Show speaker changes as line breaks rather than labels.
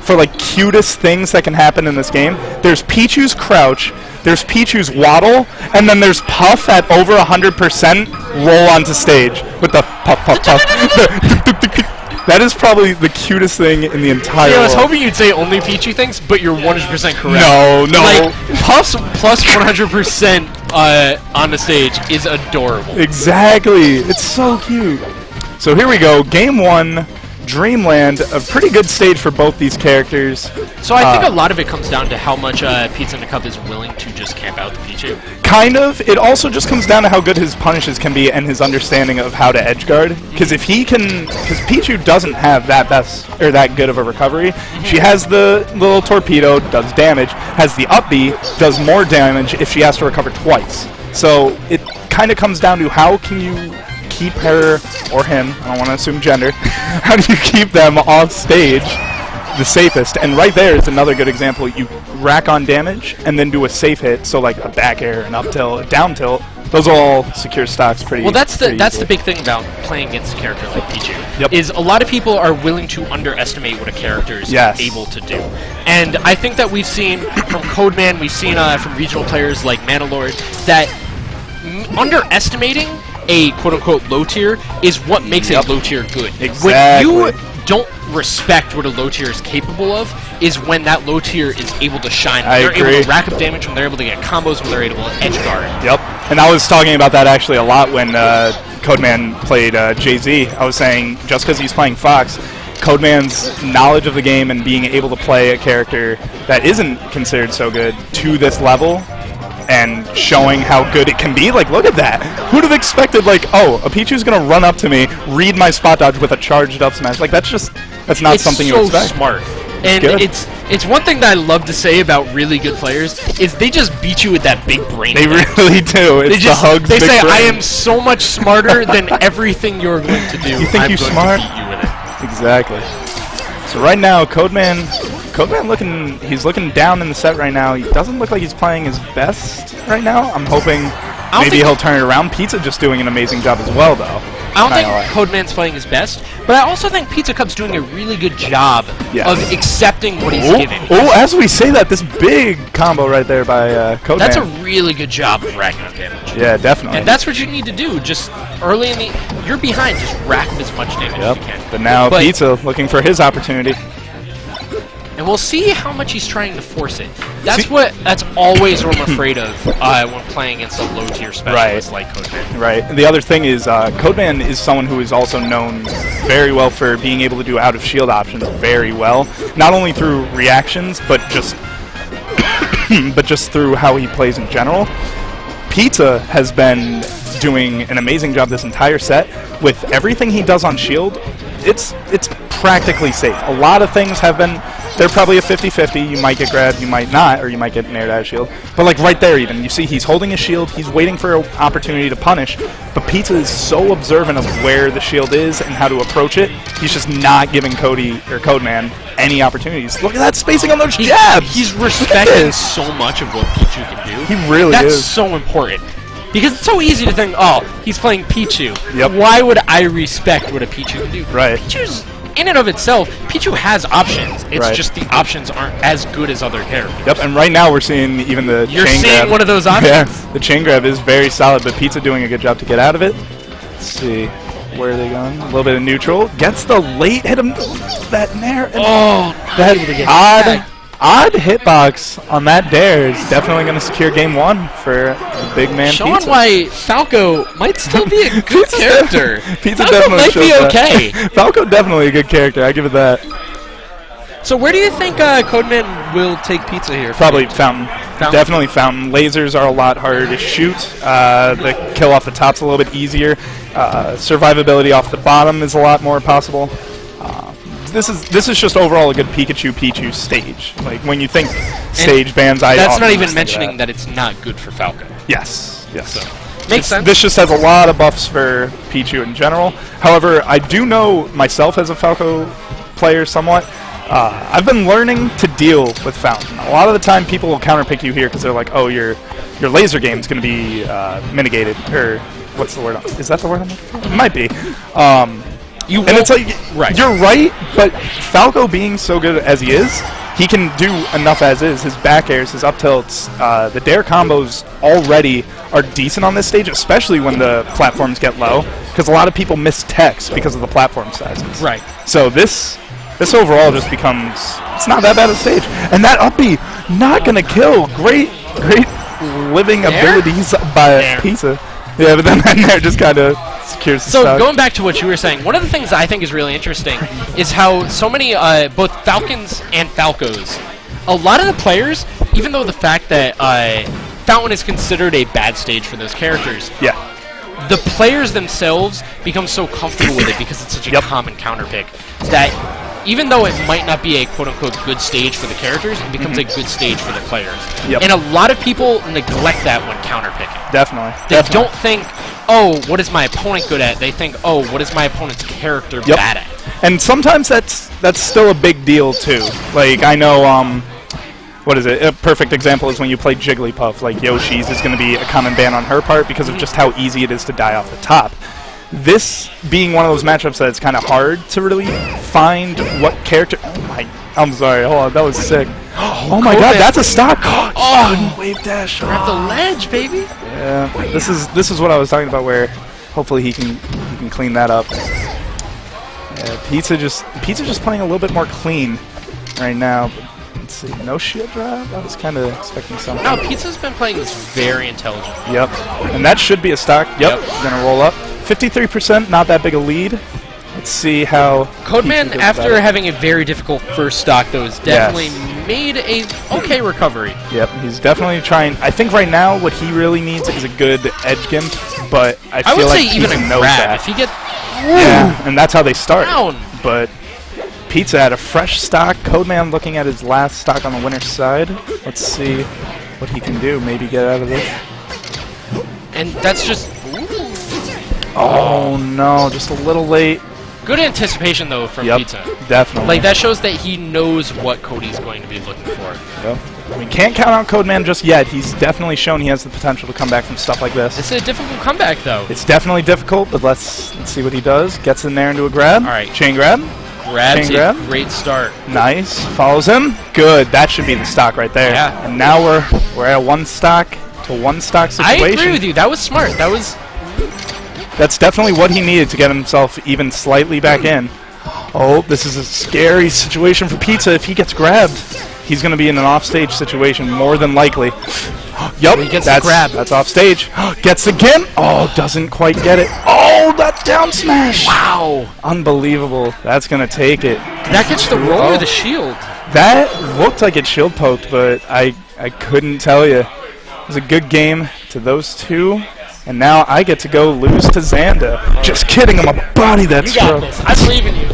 for like cutest things that can happen in this game. There's Pichu's crouch, there's Pichu's waddle, and then there's Puff at over 100% roll onto stage with the puff puff puff. That is probably the cutest thing in the entire world.
I was hoping you'd say only Pichu things, but you're 100% correct.
No.
Like, Puff's plus 100% on the stage is adorable.
Exactly. It's so cute. So here we go. Game 1. Dreamland, a pretty good stage for both these characters.
So I think a lot of it comes down to how much PizzaInACup is willing to just camp out the Pichu.
Kind of. It also just comes down to how good his punishes can be and his understanding of how to edge guard. Because if he can, because Pichu doesn't have that good of a recovery. She has the little torpedo, does damage. Has the up B, does more damage if she has to recover twice. So it kind of comes down to how can you keep her or him, I don't want to assume gender, how do you keep them off stage the safest? And right there is another good example. You rack on damage and then do a safe hit, so like a back air, an up tilt, a down tilt. Those are all secure stocks pretty
well, that's
easily.
the big thing about playing against a character like Pichu.
Yep.
Is a lot of people are willing to underestimate what a character is able to do. And I think that we've seen from Codeman, we've seen from regional players like Manalord, that underestimating a quote-unquote low tier is what makes a low tier good.
Exactly.
When you don't respect what a low tier is capable of is when that low tier is able to shine. When they're able to rack up damage, when they're able to get combos, when they're able to edge guard.
Yep. And I was talking about that actually a lot when Codeman played Jay-Z. I was saying just because he's playing Fox, Codeman's knowledge of the game and being able to play a character that isn't considered so good to this level and showing how good it can be. Like, look at that. Who'd have expected, like, oh, a Pichu's going to run up to me, read my spot dodge with a charged up smash. Like, that's not something you expect.
It's so smart. And it's one thing that I love to say about really good players is they just beat you with that big brain.
They really do. It's the hugs,
they say,
brain.
I am so much smarter than everything you're going to do.
You think you're smart?
To beat you with it.
Exactly. So right now, Codeman he's looking down in the set right now. He doesn't look like he's playing his best right now. I'm hoping maybe he'll turn it around. Pizza just doing an amazing job as well, though.
I don't think Codeman's playing his best, but I also think PizzaInACup's doing a really good job of accepting what he's given.
Oh, as we say that, this big combo right there by Codeman.
That's a really good job of racking up damage.
Yeah, definitely.
And that's what you need to do. Just early in the... You're behind. Just rack up as much damage as you can.
But now Pizza looking for his opportunity.
And we'll see how much he's trying to force it. That's always what I'm afraid of when playing against a low-tier specialist like Codeman.
Right. And the other thing is, Codeman is someone who is also known very well for being able to do out-of-shield options very well. Not only through reactions, but just through how he plays in general. Pizza has been doing an amazing job this entire set. With everything he does on shield, it's practically safe. A lot of things have been... They're probably a 50-50. You might get grabbed, you might not, or you might get nared out of shield. But like right there even, you see he's holding his shield, he's waiting for an opportunity to punish, but Pizza is so observant of where the shield is and how to approach it, he's just not giving Codeman any opportunities. Look at that spacing on those jabs!
He's respecting so much of what Pichu can do.
He really is.
That's so important. Because it's so easy to think, oh, he's playing Pichu.
Yep.
Why would I respect what a Pichu can do?
Right.
Pichu's... In and of itself, Pichu has options. It's just the options aren't as good as other characters.
Yep, and right now we're seeing even the
You're
chain
seeing
grab.
one of those options?
Yeah, the chain grab is very solid, but Pizza doing a good job to get out of it. Let's see. Where are they going? A little bit of neutral. Gets the late hit him. That nair.
Oh,
that odd hitbox on that dare is definitely going to secure game 1 for the big man
Showing
Pizza.
why Falco might still be a good character.
Pizza
Falco
definitely
might be okay.
Falco definitely a good character. I give it that.
So where do you think Codeman will take Pizza here?
Probably Fountain. Definitely Fountain. Lasers are a lot harder to shoot. The kill off the top's a little bit easier. Survivability off the bottom is a lot more possible. This is just overall a good Pichu stage. Like when you think stage bans,
that's not even mentioning that it's not good for Falco.
Yes.
So, makes sense.
This just has a lot of buffs for Pichu in general. However, I do know myself as a Falco player somewhat. I've been learning to deal with Fountain. A lot of the time, people will counterpick you here because they're like, "Oh, your laser game is going to be mitigated." Or what's the word? Is that the word I'm looking for? It might be. And it's like, you're right, but Falco being so good as he is, he can do enough as is. His back airs, his up tilts, the dare combos already are decent on this stage, especially when the platforms get low, because a lot of people miss techs because of the platform sizes.
Right.
So this overall just becomes, it's not that bad a stage. And that up B, not going to kill. Great living abilities by Pizza. Yeah, but then there just kind of secures the stock.
Going back to what you were saying, one of the things I think is really interesting is how so many, both Falcons and Falcos, a lot of the players, even though the fact that Fountain is considered a bad stage for those characters, the players themselves become so comfortable with it because it's such a common counter pick that even though it might not be a quote-unquote good stage for the characters, it becomes a good stage for the players. And a lot of people neglect that when counter-picking.
Definitely.
They don't think, oh, what is my opponent good at? They think, oh, what is my opponent's character bad at?
And sometimes that's still a big deal, too. Like, I know, what is it? A perfect example is when you play Jigglypuff. Like, Yoshi's is going to be a common ban on her part because of just how easy it is to die off the top. This being one of those matchups that it's kind of hard to really find what character... Oh my... I'm sorry, hold on, that was sick. Oh my god, that's a stock! Oh, wave dash!
Grab the ledge, baby!
Yeah, this is what I was talking about, where hopefully he can clean that up. Yeah, Pizza just playing a little bit more clean right now. Let's see, no shield drop? I was kind of expecting something.
No, Pizza's been playing this very intelligent.
Yep, and that should be a stock. Yep. Gonna roll up. 53%, not that big a lead. Let's see how...
Codeman, after having a very difficult first stock, though, has definitely made a okay recovery.
Yep, he's definitely trying... I think right now what he really needs is a good edge gimp, but I feel like
even
Pizza
a
knows
grab.
that.
If he get...
Yeah, and that's how they start.
Down.
But Pizza had a fresh stock. Codeman looking at his last stock on the winner's side. Let's see what he can do. Maybe get out of this.
And that's just...
Oh no, just a little late.
Good anticipation, though, from Pizza.
Definitely.
Like, that shows that he knows what Cody's going to be looking for.
Yep. I mean, can't count on Codeman just yet. He's definitely shown he has the potential to come back from stuff like this.
It's a difficult comeback, though.
It's definitely difficult, but let's see what he does. Gets in there into a grab.
All right.
Chain grab.
Grabs a great start.
Nice. Follows him. Good. That should be the stock right there.
Yeah.
And now we're at a one stock to one stock situation.
I agree with you. That was smart.
That's definitely what he needed to get himself even slightly back in. Oh, this is a scary situation for Pizza. If he gets grabbed, he's going to be in an offstage situation, more than likely. Yup, that's offstage. Gets again. Oh, doesn't quite get it. Oh, that down smash.
Wow.
Unbelievable. That's going to take it.
Did that catch the roll or the shield?
That looked like it shield poked, but I couldn't tell you. It was a good game to those two. And now I get to go lose to Xanda. Just kidding, I'm a body that's
You got this. I believe in you.